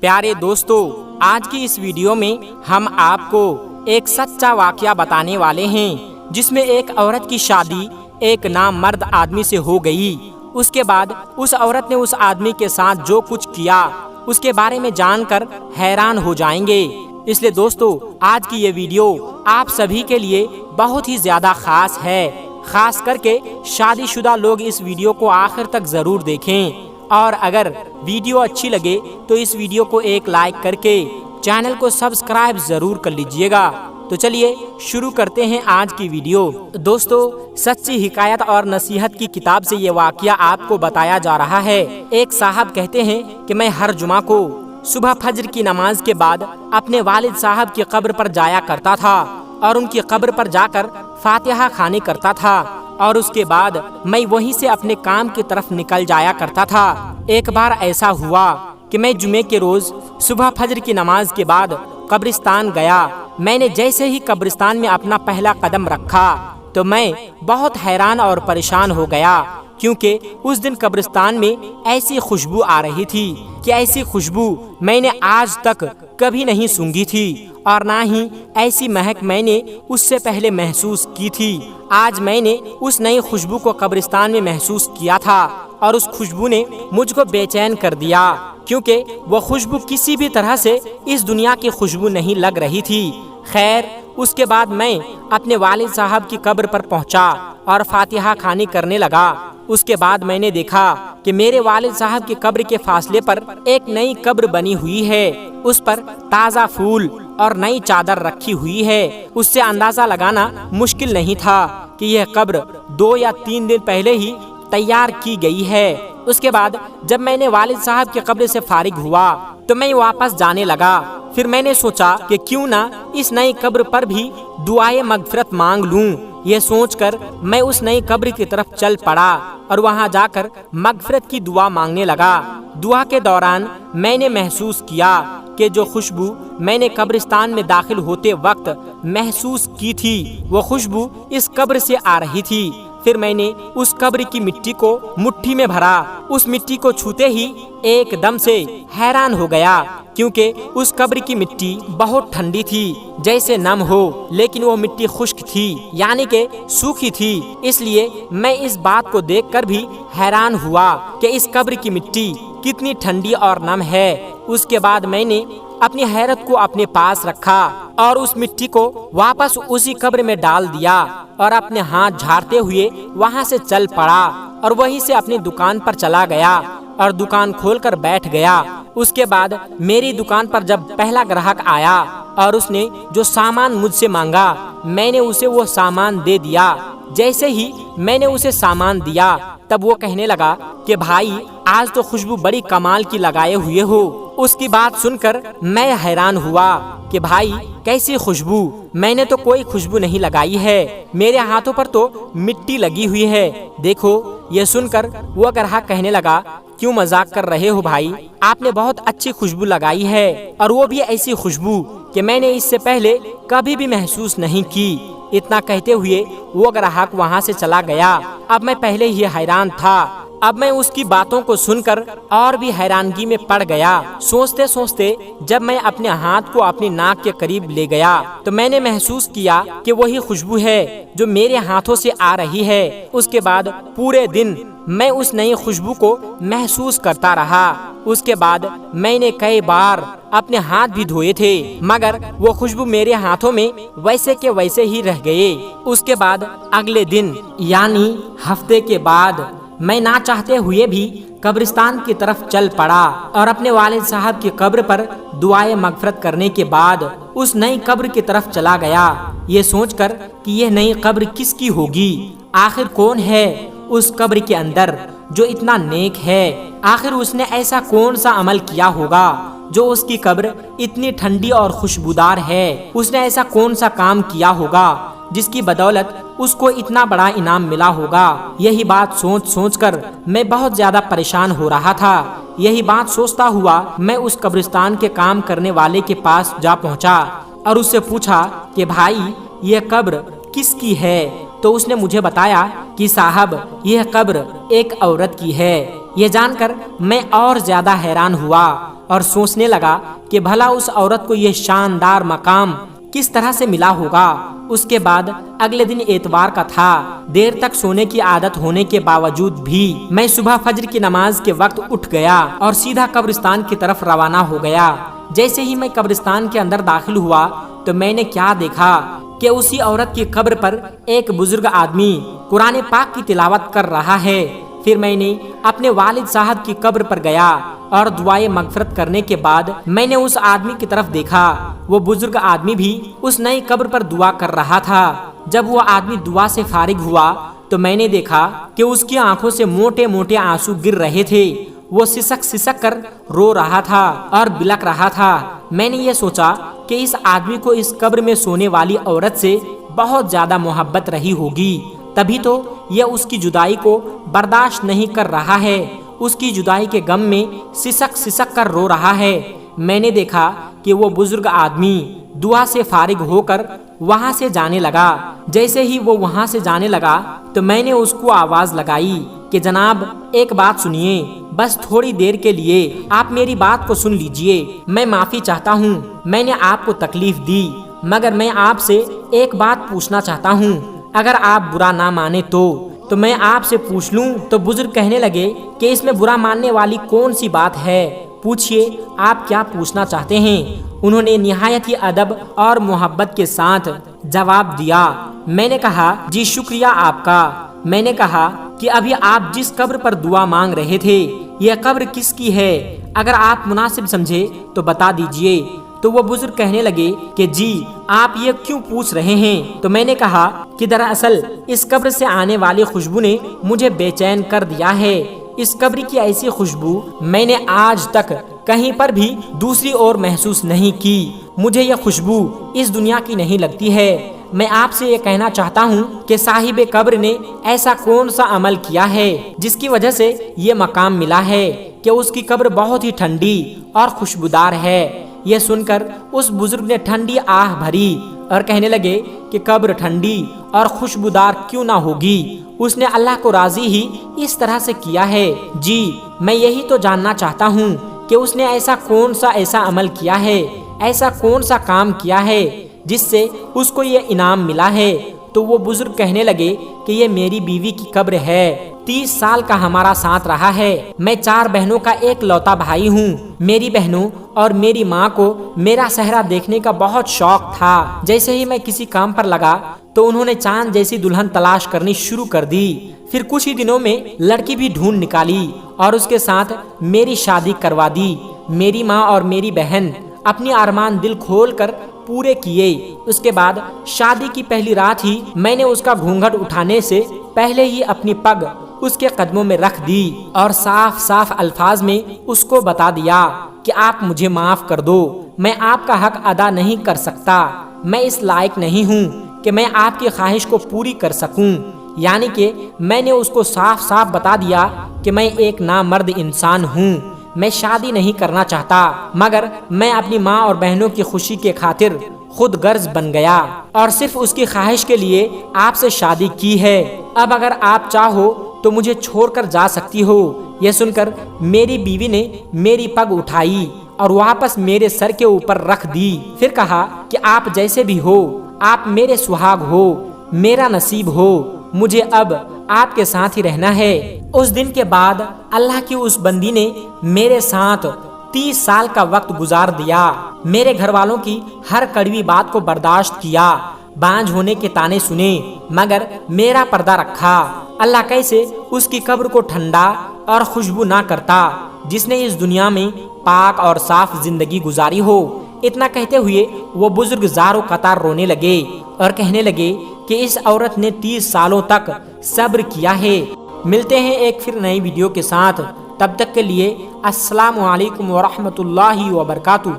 پیارے دوستو، آج کی اس ویڈیو میں ہم آپ کو ایک سچا واقعہ بتانے والے ہیں جس میں ایک عورت کی شادی ایک نامرد آدمی سے ہو گئی۔ اس کے بعد اس عورت نے اس آدمی کے ساتھ جو کچھ کیا اس کے بارے میں جان کر حیران ہو جائیں گے۔ اس لیے دوستو، آج کی یہ ویڈیو آپ سبھی کے لیے بہت ہی زیادہ خاص ہے۔ خاص کر کے شادی شدہ لوگ اس ویڈیو کو آخر تک ضرور دیکھیں، اور اگر ویڈیو اچھی لگے تو اس ویڈیو کو ایک لائک کر کے چینل کو سبسکرائب ضرور کر لیجئے گا۔ تو چلیے شروع کرتے ہیں آج کی ویڈیو۔ دوستو، سچی حکایت اور نصیحت کی کتاب سے یہ واقعہ آپ کو بتایا جا رہا ہے۔ ایک صاحب کہتے ہیں کہ میں ہر جمعہ کو صبح فجر کی نماز کے بعد اپنے والد صاحب کی قبر پر جایا کرتا تھا اور ان کی قبر پر جا کر فاتحہ خوانی کرتا تھا، اور اس کے بعد میں وہیں سے اپنے کام کی طرف نکل جایا کرتا تھا۔ ایک بار ایسا ہوا کہ میں جمعے کے روز صبح فجر کی نماز کے بعد قبرستان گیا۔ میں نے جیسے ہی قبرستان میں اپنا پہلا قدم رکھا تو میں بہت حیران اور پریشان ہو گیا، کیونکہ اس دن قبرستان میں ایسی خوشبو آ رہی تھی کہ ایسی خوشبو میں نے آج تک کبھی نہیں سونگھی تھی، اور نہ ہی ایسی مہک میں نے اس سے پہلے محسوس کی تھی۔ آج میں نے اس نئی خوشبو کو قبرستان میں محسوس کیا تھا، اور اس خوشبو نے مجھ کو بے چین کر دیا، کیونکہ وہ خوشبو کسی بھی طرح سے اس دنیا کی خوشبو نہیں لگ رہی تھی۔ خیر، اس کے بعد میں اپنے والد صاحب کی قبر پر پہنچا اور فاتحہ خوانی کرنے لگا۔ اس کے بعد میں نے دیکھا کہ میرے والد صاحب کی قبر کے فاصلے پر ایک نئی قبر بنی ہوئی ہے۔ اس پر تازہ پھول اور نئی چادر رکھی ہوئی ہے۔ اس سے اندازہ لگانا مشکل نہیں تھا کہ یہ قبر 2 یا 3 دن پہلے ہی تیار کی گئی ہے۔ اس کے بعد جب میں نے والد صاحب کی قبر سے فارغ ہوا تو میں واپس جانے لگا۔ پھر میں نے سوچا کہ کیوں نہ اس نئی قبر پر بھی دعائے مغفرت مانگ لوں۔ یہ سوچ کر میں اس نئی قبر کی طرف چل پڑا اور وہاں جا کر مغفرت کی دعا مانگنے لگا۔ دعا کے دوران میں نے محسوس کیا کہ جو خوشبو میں نے قبرستان میں داخل ہوتے وقت محسوس کی تھی، وہ خوشبو اس قبر سے آ رہی تھی۔ پھر میں نے اس قبر کی مٹی کو مٹھی میں بھرا۔ اس مٹی کو چھوتے ہی ایک دم سے حیران ہو گیا، کیونکہ اس قبر کی مٹی بہت ٹھنڈی تھی، جیسے نم ہو، لیکن وہ مٹی خشک تھی، یعنی کہ سوکھی تھی۔ اس لیے میں اس بات کو دیکھ کر بھی حیران ہوا کہ اس قبر کی مٹی کتنی ٹھنڈی اور نم ہے۔ اس کے بعد میں نے اپنی حیرت کو اپنے پاس رکھا اور اس مٹی کو واپس اسی قبر میں ڈال دیا، اور اپنے ہاتھ جھاڑتے ہوئے وہاں سے چل پڑا، اور وہیں سے اپنی دکان پر چلا گیا اور دکان کھول کر بیٹھ گیا۔ اس کے بعد میری دکان پر جب پہلا گراہک آیا اور اس نے جو سامان مجھ سے مانگا، میں نے اسے وہ سامان دے دیا۔ جیسے ہی میں نے اسے سامان دیا تب وہ کہنے لگا کہ بھائی، آج تو خوشبو بڑی کمال کی لگائے ہوئے ہو۔ اس کی بات سن کر میں حیران ہوا کہ بھائی، کیسی خوشبو؟ میں نے تو کوئی خوشبو نہیں لگائی ہے، میرے ہاتھوں پر تو مٹی لگی ہوئی ہے۔ دیکھو، یہ سن کر وہ گراہک کہنے لگا، کیوں مذاق کر رہے ہو بھائی؟ آپ نے بہت اچھی خوشبو لگائی ہے، اور وہ بھی ایسی خوشبو کہ میں نے اس سے پہلے کبھی بھی محسوس نہیں کی۔ اتنا کہتے ہوئے وہ گراہک وہاں سے چلا گیا۔ اب میں پہلے ہی حیران تھا، اب میں اس کی باتوں کو سن کر اور بھی حیرانگی میں پڑ گیا۔ سوچتے سوچتے جب میں اپنے ہاتھ کو اپنی ناک کے قریب لے گیا تو میں نے محسوس کیا کہ وہی خوشبو ہے جو میرے ہاتھوں سے آ رہی ہے۔ اس کے بعد پورے دن میں اس نئی خوشبو کو محسوس کرتا رہا۔ اس کے بعد میں نے کئی بار اپنے ہاتھ بھی دھوئے تھے، مگر وہ خوشبو میرے ہاتھوں میں ویسے کے ویسے ہی رہ گئے۔ اس کے بعد اگلے دن یعنی ہفتے کے بعد میں نہ چاہتے ہوئے بھی قبرستان کی طرف چل پڑا اور اپنے والد صاحب کی قبر پر دعائے مغفرت کرنے کے بعد اس نئی قبر کی طرف چلا گیا، یہ سوچ کر کہ یہ نئی قبر کس کی ہوگی، آخر کون ہے اس قبر کے اندر جو اتنا نیک ہے، آخر اس نے ایسا کون سا عمل کیا ہوگا جو اس کی قبر اتنی ٹھنڈی اور خوشبودار ہے، اس نے ایسا کون سا کام کیا ہوگا جس کی بدولت اس کو اتنا بڑا انعام ملا ہوگا۔ یہی بات سوچ سوچ کر میں بہت زیادہ پریشان ہو رہا تھا۔ یہی بات سوچتا ہوا میں اس قبرستان کے کام کرنے والے کے پاس جا پہنچا اور اس سے پوچھا کہ بھائی، یہ قبر کس کی ہے؟ تو اس نے مجھے بتایا کہ صاحب، یہ قبر ایک عورت کی ہے۔ یہ جان کر میں اور زیادہ حیران ہوا اور سوچنے لگا کہ بھلا اس عورت کو یہ شاندار مقام کس طرح سے ملا ہوگا۔ اس کے بعد اگلے دن اتوار کا تھا۔ دیر تک سونے کی عادت ہونے کے باوجود بھی میں صبح فجر کی نماز کے وقت اٹھ گیا اور سیدھا قبرستان کی طرف روانہ ہو گیا۔ جیسے ہی میں قبرستان کے اندر داخل ہوا تو میں نے کیا دیکھا کہ اسی عورت کی قبر پر ایک بزرگ آدمی قرآن پاک کی تلاوت کر رہا ہے۔ پھر میں نے اپنے والد صاحب کی قبر پر گیا اور دعائے مغفرت کرنے کے بعد میں نے اس آدمی کی طرف دیکھا۔ وہ بزرگ آدمی بھی اس نئی قبر پر دعا کر رہا تھا۔ جب وہ آدمی دعا سے فارغ ہوا تو میں نے دیکھا کہ اس کی آنکھوں سے موٹے موٹے آنسو گر رہے تھے۔ وہ سسک سسک کر رو رہا تھا اور بلک رہا تھا۔ میں نے یہ سوچا کہ اس آدمی کو اس قبر میں سونے والی عورت سے بہت زیادہ محبت رہی ہوگی، تبھی تو یہ اس کی جدائی کو برداشت نہیں کر رہا ہے، اس کی جدائی کے غم میں سسک سسک کر رو رہا ہے۔ میں نے دیکھا کہ وہ بزرگ آدمی دعا سے فارغ ہو کر وہاں سے جانے لگا۔ جیسے ہی وہ وہاں سے جانے لگا تو میں نے اس کو آواز لگائی کہ جناب ایک بات سنیے، بس تھوڑی دیر کے لیے آپ میری بات کو سن لیجئے۔ میں معافی چاہتا ہوں، میں نے آپ کو تکلیف دی، مگر میں آپ سے ایک بات پوچھنا چاہتا ہوں، اگر آپ برا نہ مانے تو میں آپ سے پوچھ لوں۔ تو بزرگ کہنے لگے کہ اس میں برا ماننے والی کون سی بات ہے، پوچھئے آپ کیا پوچھنا چاہتے ہیں۔ انہوں نے نہایت ہی ادب اور محبت کے ساتھ جواب دیا۔ میں نے کہا جی شکریہ آپ کا۔ میں نے کہا کہ ابھی آپ جس قبر پر دعا مانگ رہے تھے یہ قبر کس کی ہے، اگر آپ مناسب سمجھے تو بتا دیجئے۔ تو وہ بزرگ کہنے لگے کہ جی آپ یہ کیوں پوچھ رہے ہیں؟ تو میں نے کہا کہ دراصل اس قبر سے آنے والی خوشبو نے مجھے بے چین کر دیا ہے۔ اس قبر کی ایسی خوشبو میں نے آج تک کہیں پر بھی دوسری اور محسوس نہیں کی۔ مجھے یہ خوشبو اس دنیا کی نہیں لگتی ہے۔ میں آپ سے یہ کہنا چاہتا ہوں کہ صاحب قبر نے ایسا کون سا عمل کیا ہے جس کی وجہ سے یہ مقام ملا ہے کہ اس کی قبر بہت ہی ٹھنڈی اور خوشبودار ہے۔ یہ سن کر اس بزرگ نے ٹھنڈی آہ بھری اور کہنے لگے کہ قبر ٹھنڈی اور خوشبودار کیوں نہ ہوگی، اس نے اللہ کو راضی ہی اس طرح سے کیا ہے۔ جی میں یہی تو جاننا چاہتا ہوں کہ اس نے ایسا کون سا عمل کیا ہے، ایسا کون سا کام کیا ہے جس سے اس کو یہ انعام ملا ہے۔ تو وہ بزرگ کہنے لگے کہ یہ میری بیوی کی قبر ہے، 30 سال کا ہمارا ساتھ رہا ہے۔ میں 4 بہنوں کا ایک لوتا بھائی ہوں۔ میری بہنوں اور میری ماں کو میرا صحرا دیکھنے کا بہت شوق تھا۔ جیسے ہی میں کسی کام پر لگا تو انہوں نے چاند جیسی دلہن تلاش کرنی شروع کر دی۔ پھر کچھ ہی دنوں میں لڑکی بھی ڈھونڈ نکالی اور اس کے ساتھ میری شادی کروا دی۔ میری ماں اور میری بہن اپنی ارمان دل کھول کر پورے کیے۔ اس کے بعد شادی کی پہلی رات ہی میں نے اس کا گھونگھٹ اٹھانے سے پہلے ہی اپنی پگ اس کے قدموں میں رکھ دی اور صاف صاف الفاظ میں اس کو بتا دیا کہ آپ مجھے معاف کر دو، میں آپ کا حق ادا نہیں کر سکتا، میں اس لائق نہیں ہوں کہ میں آپ کی خواہش کو پوری کر سکوں۔ یعنی کہ میں نے اس کو صاف صاف بتا دیا کہ میں ایک نامرد انسان ہوں، میں شادی نہیں کرنا چاہتا، مگر میں اپنی ماں اور بہنوں کی خوشی کے خاطر خود غرض بن گیا اور صرف اس کی خواہش کے لیے آپ سے شادی کی ہے۔ اب اگر آپ چاہو تو مجھے چھوڑ کر جا سکتی ہو۔ یہ سن کر میری بیوی نے میری پگ اٹھائی اور واپس میرے سر کے اوپر رکھ دی، پھر کہا کہ آپ جیسے بھی ہو، آپ میرے سہاگ ہو، میرا نصیب ہو، مجھے اب آپ کے ساتھ ہی رہنا ہے۔ اس دن کے بعد اللہ کی اس بندی نے میرے ساتھ 30 سال کا وقت گزار دیا، میرے گھر والوں کی ہر کڑوی بات کو برداشت کیا، بانجھ ہونے کے تانے سنے، مگر میرا پردہ رکھا۔ اللہ کیسے اس کی قبر کو ٹھنڈا اور خوشبو نہ کرتا جس نے اس دنیا میں پاک اور صاف زندگی گزاری ہو۔ اتنا کہتے ہوئے وہ بزرگ زار و قطار رونے لگے اور کہنے لگے کہ اس عورت نے 30 سالوں تک صبر کیا ہے۔ ملتے ہیں ایک پھر نئی ویڈیو کے ساتھ، تب تک کے لیے السلام علیکم ورحمۃ اللہ وبرکاتہ۔